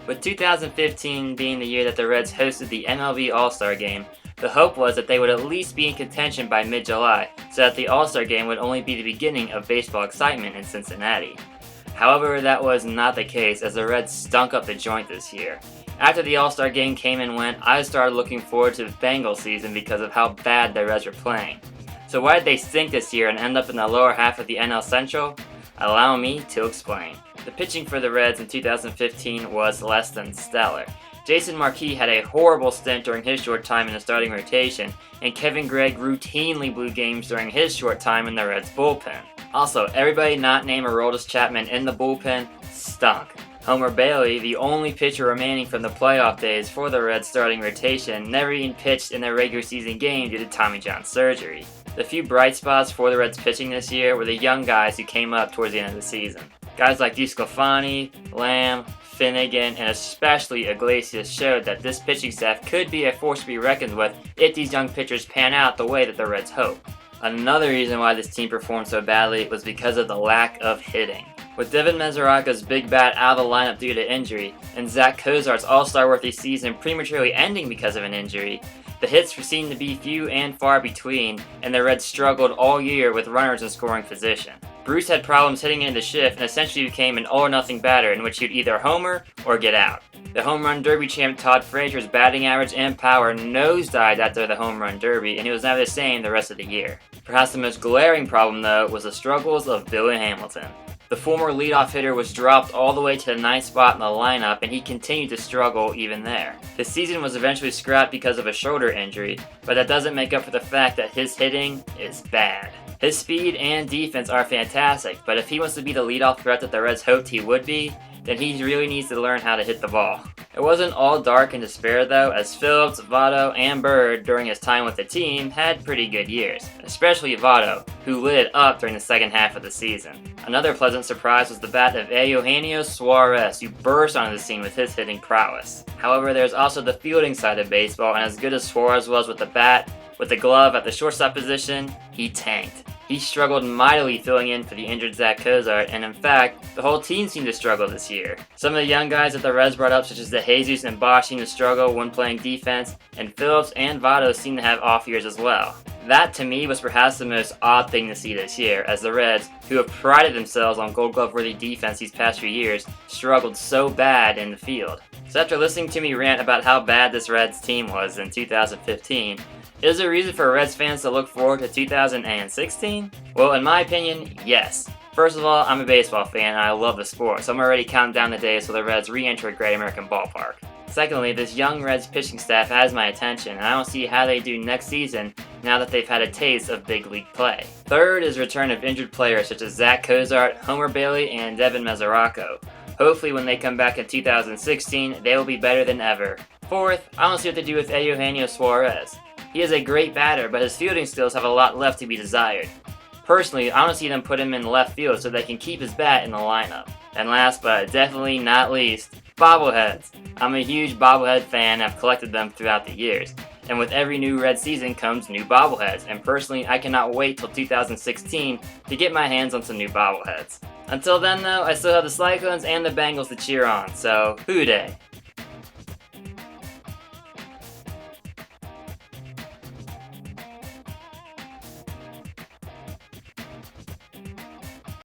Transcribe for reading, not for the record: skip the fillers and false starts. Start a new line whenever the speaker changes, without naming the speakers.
With 2015 being the year that the Reds hosted the MLB All-Star Game, the hope was that they would at least be in contention by mid-July, so that the All-Star Game would only be the beginning of baseball excitement in Cincinnati. However, that was not the case, as the Reds stunk up the joint this year. After the All-Star Game came and went, I started looking forward to the Bengals season because of how bad the Reds were playing. So why did they stink this year and end up in the lower half of the NL Central? Allow me to explain. The pitching for the Reds in 2015 was less than stellar. Jason Marquis had a horrible stint during his short time in the starting rotation, and Kevin Gregg routinely blew games during his short time in the Reds bullpen. Also, everybody not named Aroldis Chapman in the bullpen stunk. Homer Bailey, the only pitcher remaining from the playoff days for the Reds starting rotation, never even pitched in their regular season game due to Tommy John surgery. The few bright spots for the Reds pitching this year were the young guys who came up towards the end of the season. Guys like DeSclafani, Lamb, Finnegan, and especially Iglesias showed that this pitching staff could be a force to be reckoned with if these young pitchers pan out the way that the Reds hope. Another reason why this team performed so badly was because of the lack of hitting. With Devin Mesoraco's big bat out of the lineup due to injury, and Zach Cozart's all-star worthy season prematurely ending because of an injury, the hits seemed to be few and far between, and the Reds struggled all year with runners in scoring position. Bruce had problems hitting into the shift and essentially became an all-or-nothing batter in which he'd either homer or get out. The home run derby champ Todd Frazier's batting average and power nosedived after the home run derby, and he was never the same the rest of the year. Perhaps the most glaring problem, though, was the struggles of Billy Hamilton. The former leadoff hitter was dropped all the way to the ninth spot in the lineup, and he continued to struggle even there. The season was eventually scrapped because of a shoulder injury, but that doesn't make up for the fact that his hitting is bad. His speed and defense are fantastic, but if he wants to be the leadoff threat that the Reds hoped he would be, then he really needs to learn how to hit the ball. It wasn't all dark and despair though, as Phillips, Votto, and Bird during his time with the team had pretty good years, especially Votto, who lit it up during the second half of the season. Another pleasant surprise was the bat of Eugenio Suarez, who burst onto the scene with his hitting prowess. However, there's also the fielding side of baseball, and as good as Suarez was with the bat, with the glove at the shortstop position, he tanked. He struggled mightily filling in for the injured Zach Cozart, and in fact, the whole team seemed to struggle this year. Some of the young guys that the Reds brought up, such as DeJesus and Bosch, seemed to struggle when playing defense, and Phillips and Votto seemed to have off years as well. That, to me, was perhaps the most odd thing to see this year, as the Reds, who have prided themselves on Gold Glove-worthy defense these past few years, struggled so bad in the field. So after listening to me rant about how bad this Reds team was in 2015, is there a reason for Reds fans to look forward to 2016? Well, in my opinion, yes. First of all, I'm a baseball fan and I love the sport, so I'm already counting down the days till the Reds re-enter Great American Ballpark. Secondly, this young Reds pitching staff has my attention, and I don't see how they do next season now that they've had a taste of big league play. Third is return of injured players such as Zach Cozart, Homer Bailey, and Devin Mesoraco. Hopefully when they come back in 2016, they will be better than ever. Fourth, I don't see what to do with Eugenio Suarez. He is a great batter, but his fielding skills have a lot left to be desired. Personally, I want to see them put him in left field so they can keep his bat in the lineup. And last but definitely not least, bobbleheads. I'm a huge bobblehead fan and I've collected them throughout the years. And with every new Red season comes new bobbleheads, and personally I cannot wait till 2016 to get my hands on some new bobbleheads. Until then though, I still have the Cyclones and the Bengals to cheer on, so hoo-day!